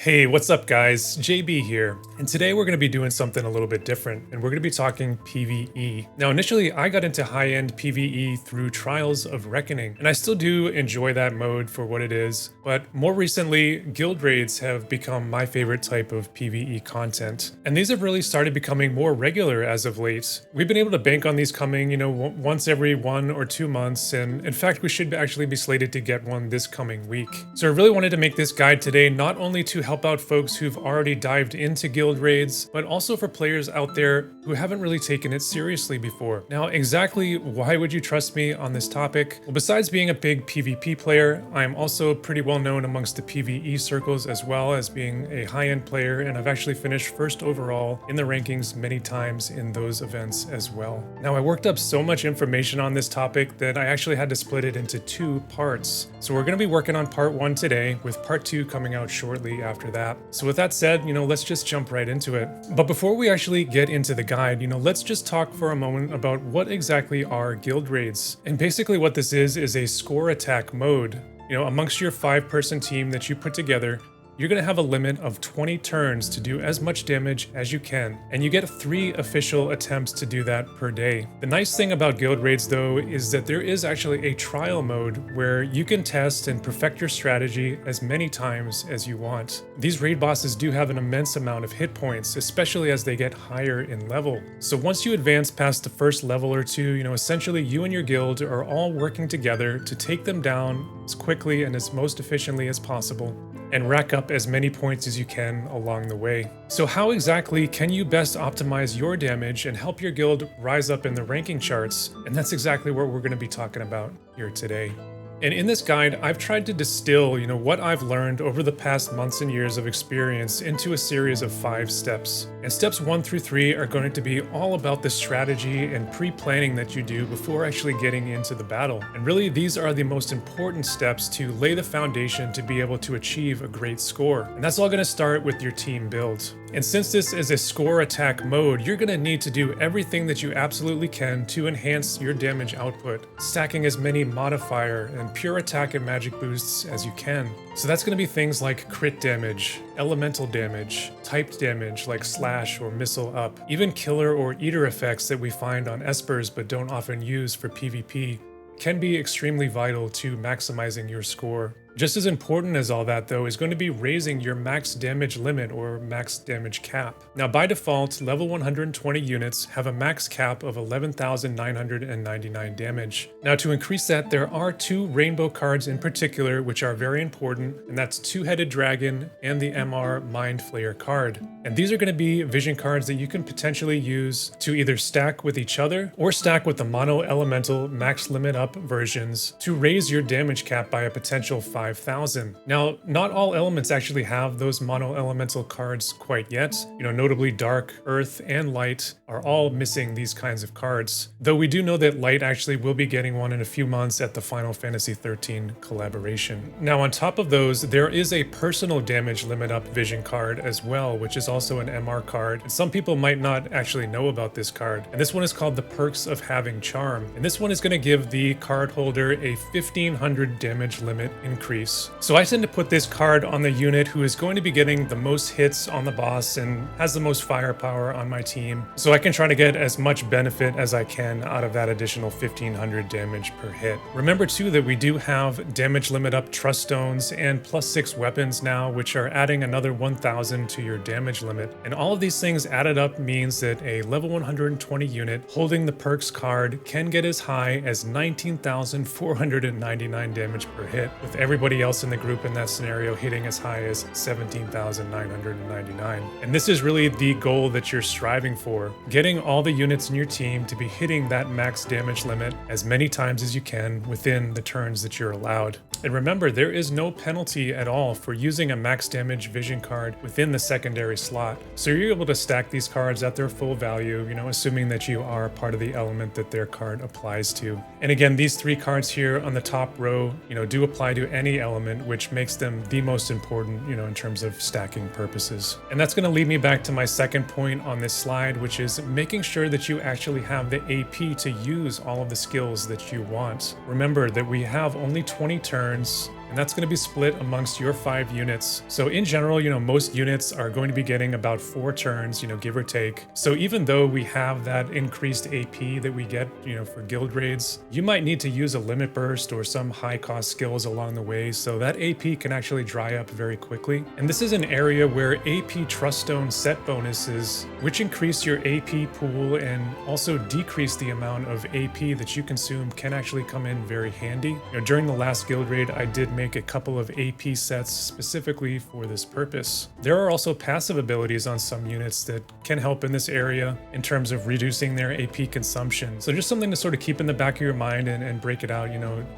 Hey, what's up guys? JB here, and today we're going to be doing something a little bit different, and we're going to be talking PvE. Now initially I got into high-end PvE through Trials of Reckoning, and I still do enjoy that mode for what it is, but more recently guild raids have become my favorite type of PvE content, and these have really started becoming more regular as of late. We've been able to bank on these coming, once every 1 or 2 months, and in fact we should actually be slated to get one this coming week. So I really wanted to make this guide today not only to help out folks who've already dived into guild raids, but also for players out there who haven't really taken it seriously before. Now, exactly why would you trust me on this topic? Well, besides being a big PvP player, I'm also pretty well known amongst the PvE circles as well as being a high-end player, and I've actually finished first overall in the rankings many times in those events as well. Now, I worked up so much information on this topic that I actually had to split it into 2 parts. So we're going to be working on part 1 today, with part 2 coming out shortly after that. So with that said, let's just jump right into it. But before we actually get into the guide, let's just talk for a moment about what exactly are guild raids. And basically what this is a score attack mode. Amongst your 5-person team that you put together, you're going to have a limit of 20 turns to do as much damage as you can, and you get 3 official attempts to do that per day. The nice thing about guild raids though is that there is actually a trial mode where you can test and perfect your strategy as many times as you want. These raid bosses do have an immense amount of hit points, especially as they get higher in level. So once you advance past the first level or 2, essentially you and your guild are all working together to take them down as quickly and as most efficiently as possible, and rack up as many points as you can along the way. So how exactly can you best optimize your damage and help your guild rise up in the ranking charts? And that's exactly what we're going to be talking about here today. And in this guide, I've tried to distill, what I've learned over the past months and years of experience into a series of 5 steps. And steps 1 through 3 are going to be all about the strategy and pre-planning that you do before actually getting into the battle. And really, these are the most important steps to lay the foundation to be able to achieve a great score. And that's all going to start with your team build. And since this is a score attack mode, you're going to need to do everything that you absolutely can to enhance your damage output, stacking as many modifier and pure attack and magic boosts as you can. So that's going to be things like crit damage, elemental damage, typed damage like slash or missile up, even killer or eater effects that we find on espers but don't often use for PvP can be extremely vital to maximizing your score. Just as important as all that though is going to be raising your max damage limit or max damage cap. Now by default, level 120 units have a max cap of 11,999 damage. Now to increase that, there are 2 rainbow cards in particular which are very important, and that's Two-Headed Dragon and the MR Mind Flayer card. And these are going to be vision cards that you can potentially use to either stack with each other or stack with the mono elemental max limit up versions to raise your damage cap by a potential 5,000. Now, not all elements actually have those mono elemental cards quite yet. Notably Dark, Earth, and Light are all missing these kinds of cards. Though we do know that Light actually will be getting one in a few months at the Final Fantasy XIII collaboration. Now, on top of those, there is a personal damage limit up vision card as well, which is also an MR card. And some people might not actually know about this card. And this one is called the Perks of Having Charm. And this one is going to give the card holder a 1,500 damage limit increase. So I tend to put this card on the unit who is going to be getting the most hits on the boss and has the most firepower on my team, so I can try to get as much benefit as I can out of that additional 1,500 damage per hit. Remember too that we do have damage limit up trust stones and +6 weapons now, which are adding another 1,000 to your damage limit. And all of these things added up means that a level 120 unit holding the perks card can get as high as 19,499 damage per hit, with everybody else in the group in that scenario hitting as high as 17,999. And this is really the goal that you're striving for, getting all the units in your team to be hitting that max damage limit as many times as you can within the turns that you're allowed. And remember, there is no penalty at all for using a max damage vision card within the secondary slot. So you're able to stack these cards at their full value, assuming that you are part of the element that their card applies to. And again, these 3 cards here on the top row, do apply to any element, which makes them the most important, in terms of stacking purposes. And that's going to lead me back to my second point on this slide, which is making sure that you actually have the AP to use all of the skills that you want. Remember that we have only 20 turns, and that's going to be split amongst your 5 units. So in general, most units are going to be getting about 4 turns, give or take. So even though we have that increased AP that we get, for guild raids, you might need to use a limit burst or some high cost skills along the way, so that AP can actually dry up very quickly. And this is an area where AP Trust Stone set bonuses, which increase your AP pool and also decrease the amount of AP that you consume, can actually come in very handy. During the last guild raid, I did make a couple of AP sets specifically for this purpose. There are also passive abilities on some units that can help in this area in terms of reducing their AP consumption. So just something to sort of keep in the back of your mind and break it out,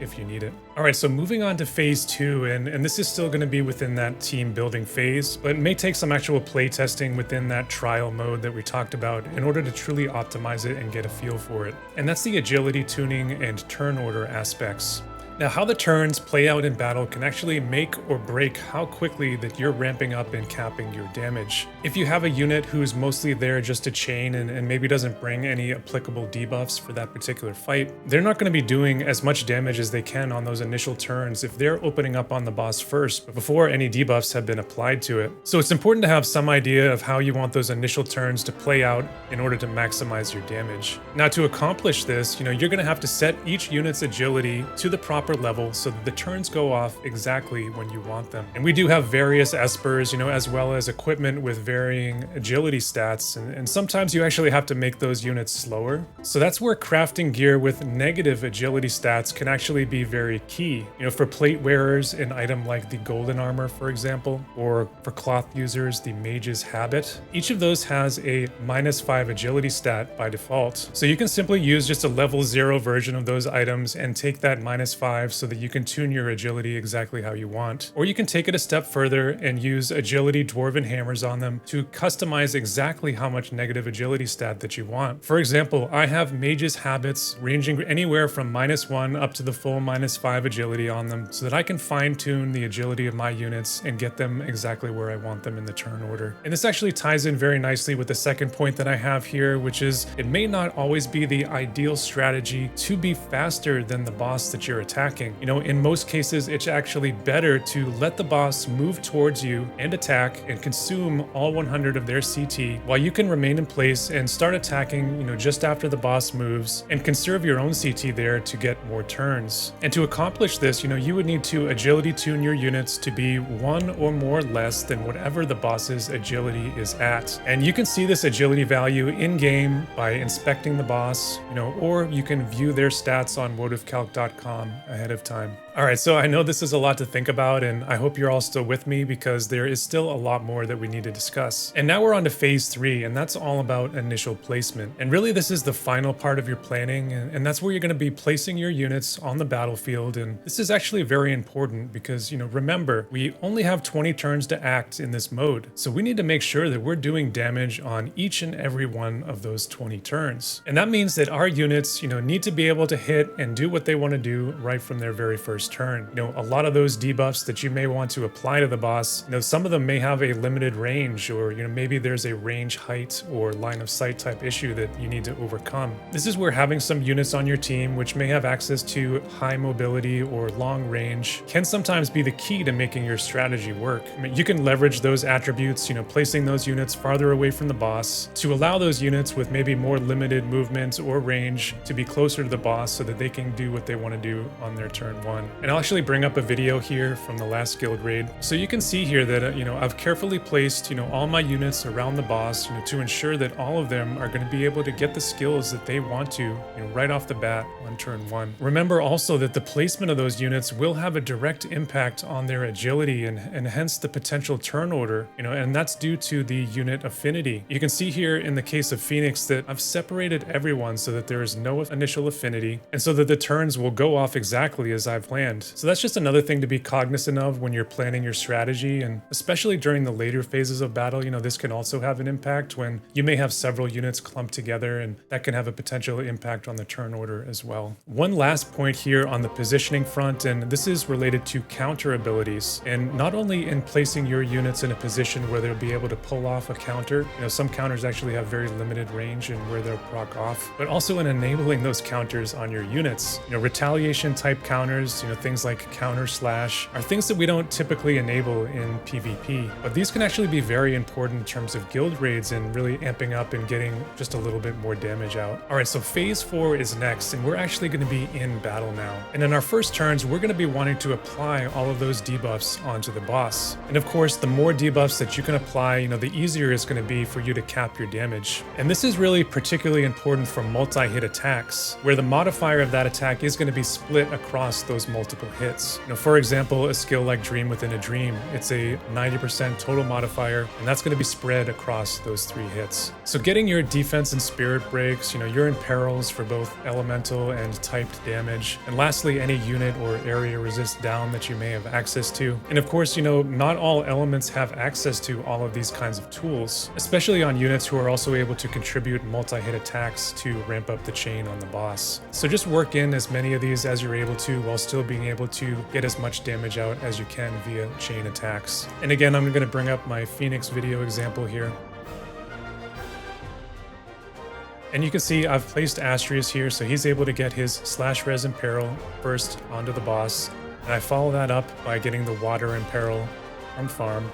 if you need it. All right, so moving on to phase 2, and this is still going to be within that team building phase, but it may take some actual play testing within that trial mode that we talked about in order to truly optimize it and get a feel for it. And that's the agility tuning and turn order aspects. Now, how the turns play out in battle can actually make or break how quickly that you're ramping up and capping your damage. If you have a unit who's mostly there just to chain and maybe doesn't bring any applicable debuffs for that particular fight, they're not going to be doing as much damage as they can on those initial turns if they're opening up on the boss first, before any debuffs have been applied to it. So it's important to have some idea of how you want those initial turns to play out in order to maximize your damage. Now, to accomplish this, you're going to have to set each unit's agility to the proper level so that the turns go off exactly when you want them. And we do have various espers, as well as equipment with varying agility stats, and sometimes you actually have to make those units slower. So that's where crafting gear with negative agility stats can actually be very key. For plate wearers, an item like the golden armor, for example, or for cloth users, the mage's habit. Each of those has a -5 agility stat by default. So you can simply use just a level 0 version of those items and take that -5 so that you can tune your agility exactly how you want. Or you can take it a step further and use agility dwarven hammers on them to customize exactly how much negative agility stat that you want. For example, I have mage's habits ranging anywhere from -1 up to the full -5 agility on them so that I can fine tune the agility of my units and get them exactly where I want them in the turn order. And this actually ties in very nicely with the second point that I have here, which is it may not always be the ideal strategy to be faster than the boss that you're attacking. In most cases, it's actually better to let the boss move towards you and attack and consume all 100 of their CT while you can remain in place and start attacking, just after the boss moves, and conserve your own CT there to get more turns. And to accomplish this, you would need to agility tune your units to be 1 or more less than whatever the boss's agility is at. And you can see this agility value in-game by inspecting the boss, or you can view their stats on WoTVCalc.com ahead of time. All right, so I know this is a lot to think about, and I hope you're all still with me because there is still a lot more that we need to discuss. And now we're on to phase 3, and that's all about initial placement. And really, this is the final part of your planning, and that's where you're going to be placing your units on the battlefield. And this is actually very important because, remember, we only have 20 turns to act in this mode. So we need to make sure that we're doing damage on each and every one of those 20 turns. And that means that our units, need to be able to hit and do what they want to do right from their very first turn. A lot of those debuffs that you may want to apply to the boss, some of them may have a limited range, or maybe there's a range height or line of sight type issue that you need to overcome. This is where having some units on your team which may have access to high mobility or long range can sometimes be the key to making your strategy work. You can leverage those attributes, placing those units farther away from the boss to allow those units with maybe more limited movement or range to be closer to the boss so that they can do what they want to do on their turn 1. And I'll actually bring up a video here from the last guild raid. So you can see here that, I've carefully placed, all my units around the boss, to ensure that all of them are going to be able to get the skills that they want to, right off the bat on turn 1. Remember also that the placement of those units will have a direct impact on their agility and hence the potential turn order, and that's due to the unit affinity. You can see here in the case of Phoenix that I've separated everyone so that there is no initial affinity and so that the turns will go off exactly as I've planned. So that's just another thing to be cognizant of when you're planning your strategy, and especially during the later phases of battle, this can also have an impact when you may have several units clumped together, and that can have a potential impact on the turn order as well. One last point here on the positioning front, and this is related to counter abilities, and not only in placing your units in a position where they'll be able to pull off a counter, some counters actually have very limited range and where they'll proc off, but also in enabling those counters on your units. Retaliation type counters, things like counter slash are things that we don't typically enable in PvP, but these can actually be very important in terms of guild raids and really amping up and getting just a little bit more damage out. All right, so phase 4 is next, and we're actually going to be in battle now. And in our first turns, we're going to be wanting to apply all of those debuffs onto the boss. And of course, the more debuffs that you can apply, the easier it's going to be for you to cap your damage. And this is really particularly important for multi-hit attacks, where the modifier of that attack is going to be split across those multiple hits. For example, a skill like Dream Within a Dream, it's a 90% total modifier, and that's going to be spread across those 3 hits. So getting your defense and spirit breaks, your imperils for both elemental and typed damage, and lastly, any unit or area resist down that you may have access to. And of course, not all elements have access to all of these kinds of tools, especially on units who are also able to contribute multi-hit attacks to ramp up the chain on the boss. So just work in as many of these as you're able to while still being able to get as much damage out as you can via chain attacks. And again, I'm going to bring up my Phoenix video example here. And you can see I've placed Astrius here, so he's able to get his slash res imperil first onto the boss. And I follow that up by getting the water imperil from farm.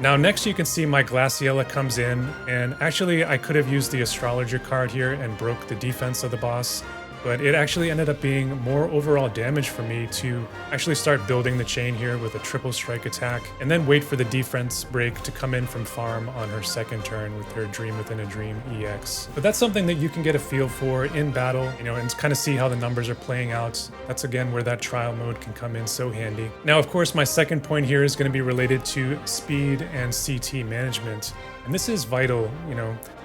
Now next you can see my Glaciella comes in, and actually I could have used the astrologer card here and broke the defense of the boss, but it actually ended up being more overall damage for me to actually start building the chain here with a triple strike attack, and then wait for the defense break to come in from farm on her second turn with her Dream Within a Dream EX. But that's something that you can get a feel for in battle, and kind of see how the numbers are playing out. That's again where that trial mode can come in so handy. Now, of course, my second point here is going to be related to speed and CT management. And this is vital,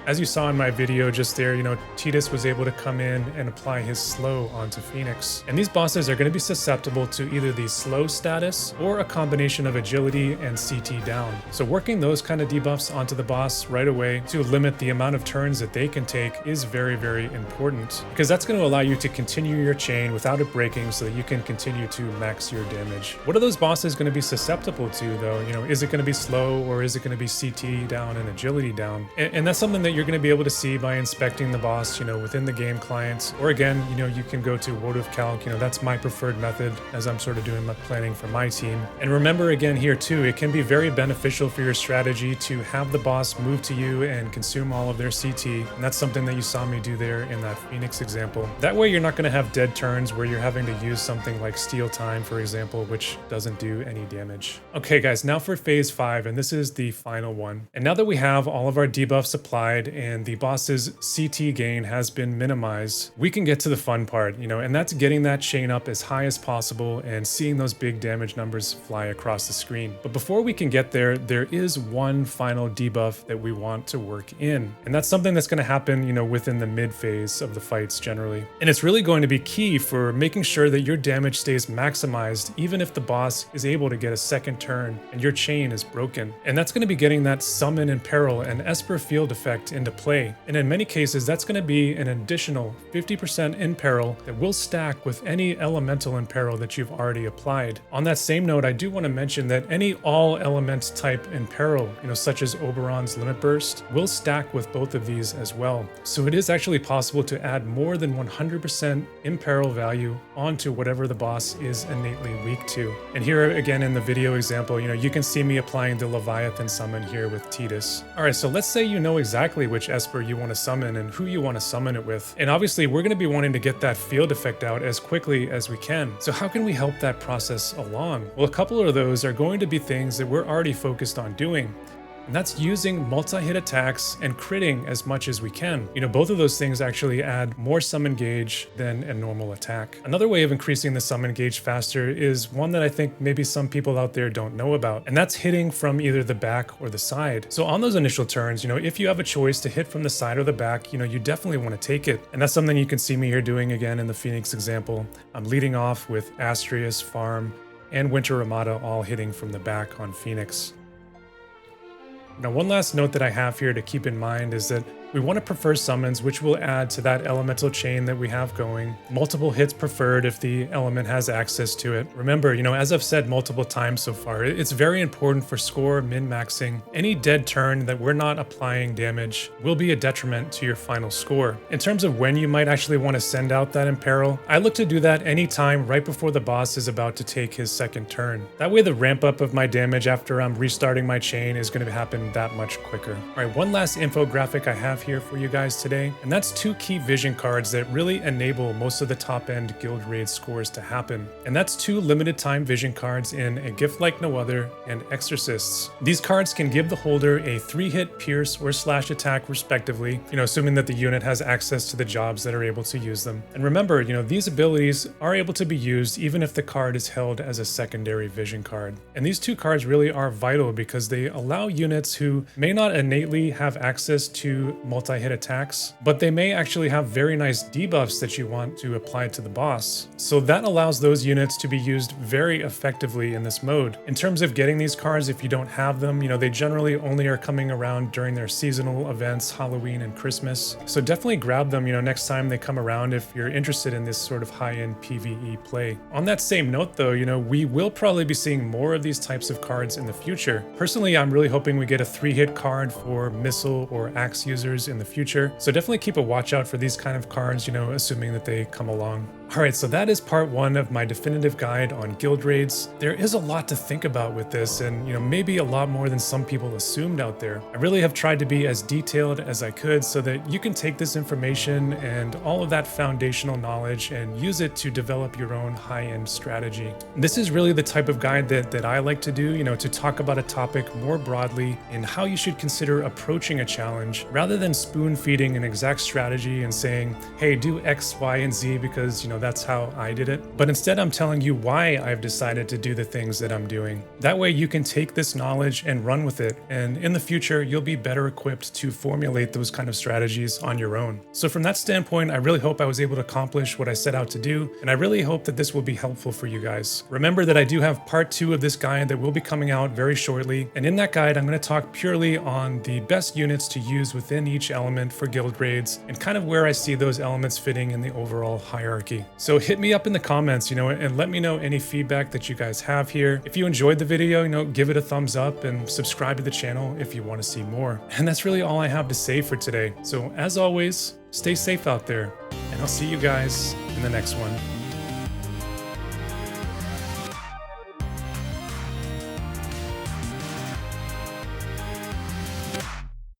as you saw in my video just there, Tidus was able to come in and apply his slow onto Phoenix. And these bosses are going to be susceptible to either the slow status or a combination of agility and CT down. So working those kind of debuffs onto the boss right away to limit the amount of turns that they can take is very, very important, because that's going to allow you to continue your chain without it breaking so that you can continue to max your damage. What are those bosses going to be susceptible to though? Is it going to be slow, or is it going to be CT down and agility down? And that's something that you're going to be able to see by inspecting the boss, within the game client. Or again, you can go to WoTV Calc, that's my preferred method as I'm sort of doing my planning for my team. And remember again here too, it can be very beneficial for your strategy to have the boss move to you and consume all of their CT. And that's something that you saw me do there in that Phoenix example. That way you're not going to have dead turns where you're having to use something like Steal Time, for example, which doesn't do any damage. Okay guys, now for phase 5, and this is the final one. And now that we have all of our debuffs applied and the boss's CT gain has been minimized, we can get to the fun part, and that's getting that chain up as high as possible and seeing those big damage numbers fly across the screen. But before we can get there, there is one final debuff that we want to work in. And that's something that's going to happen, within the mid phase of the fights generally. And it's really going to be key for making sure that your damage stays maximized even if the boss is able to get a second turn and your chain is broken. And that's going to be getting that Summon Imperil and Esper Field effect into play. And in many cases, that's going to be an additional 50% imperil that will stack with any elemental imperil that you've already applied. On that same note, I do want to mention that any all element type imperil, such as Oberon's Limit Burst, will stack with both of these as well. So it is actually possible to add more than 100% imperil value onto whatever the boss is innately weak to. And here again in the video example, you can see me applying the Leviathan summon here with Tidus. All right, so let's say you know exactly which Esper you want to summon and who you want to summon it with. And obviously we're going to be wanting to get that field effect out as quickly as we can. So how can we help that process along? Well, a couple of those are going to be things that we're already focused on doing. And that's using multi-hit attacks and critting as much as we can. Both of those things actually add more summon gauge than a normal attack. Another way of increasing the summon gauge faster is one that I think maybe some people out there don't know about, and that's hitting from either the back or the side. So on those initial turns, if you have a choice to hit from the side or the back, you definitely want to take it. And that's something you can see me here doing again in the Phoenix example. I'm leading off with Astrius, Farm, and Winter Ramada all hitting from the back on Phoenix. Now, one last note that I have here to keep in mind is that We want to prefer summons, which will add to that elemental chain that we have going. Multiple hits preferred if the element has access to it. Remember, as I've said multiple times so far, it's very important for score min-maxing. Any dead turn that we're not applying damage will be a detriment to your final score. In terms of when you might actually want to send out that Imperil, I look to do that anytime right before the boss is about to take his second turn. That way the ramp up of my damage after I'm restarting my chain is going to happen that much quicker. Alright, one last infographic I have here for you guys today, and that's 2 key vision cards that really enable most of the top end guild raid scores to happen. And that's 2 limited time vision cards in A Gift Like No Other and Exorcists. These cards can give the holder a 3-hit pierce or slash attack respectively, assuming that the unit has access to the jobs that are able to use them. And remember, these abilities are able to be used even if the card is held as a secondary vision card. And these 2 cards really are vital because they allow units who may not innately have access to multi-hit attacks, but they may actually have very nice debuffs that you want to apply to the boss. So that allows those units to be used very effectively in this mode. In terms of getting these cards, if you don't have them, they generally only are coming around during their seasonal events, Halloween and Christmas. So definitely grab them, next time they come around if you're interested in this sort of high-end PvE play. On that same note though, we will probably be seeing more of these types of cards in the future. Personally, I'm really hoping we get a 3-hit card for missile or axe users in the future. So definitely keep a watch out for these kind of cards, assuming that they come along. Alright, so that is part 1 of my definitive guide on guild raids. There is a lot to think about with this and, maybe a lot more than some people assumed out there. I really have tried to be as detailed as I could so that you can take this information and all of that foundational knowledge and use it to develop your own high-end strategy. This is really the type of guide that I like to do, to talk about a topic more broadly and how you should consider approaching a challenge rather than spoon-feeding an exact strategy and saying, hey, do X, Y, and Z because, that's how I did it. But instead, I'm telling you why I've decided to do the things that I'm doing. That way you can take this knowledge and run with it. And in the future, you'll be better equipped to formulate those kind of strategies on your own. So from that standpoint, I really hope I was able to accomplish what I set out to do. And I really hope that this will be helpful for you guys. Remember that I do have part 2 of this guide that will be coming out very shortly. And in that guide, I'm going to talk purely on the best units to use within each element for guild raids and kind of where I see those elements fitting in the overall hierarchy. So hit me up in the comments, and let me know any feedback that you guys have here. If you enjoyed the video, give it a thumbs up and subscribe to the channel if you want to see more. And that's really all I have to say for today. So as always, stay safe out there, and I'll see you guys in the next one.